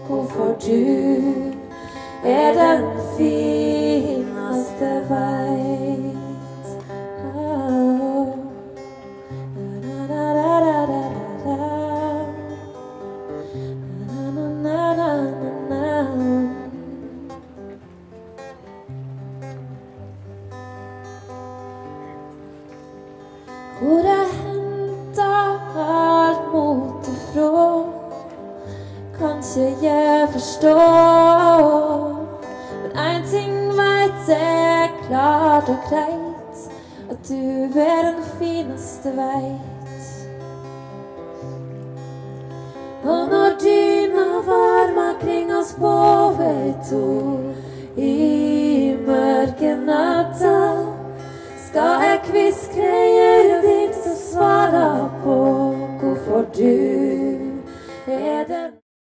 hvorfor du den fineste vet. Hvor jeg hentet alt motet fra, kan ikke jeg forstå. Men en ting vet jeg klart og greit, at du den fineste vet. Og når dyna varmer kring oss på, vet du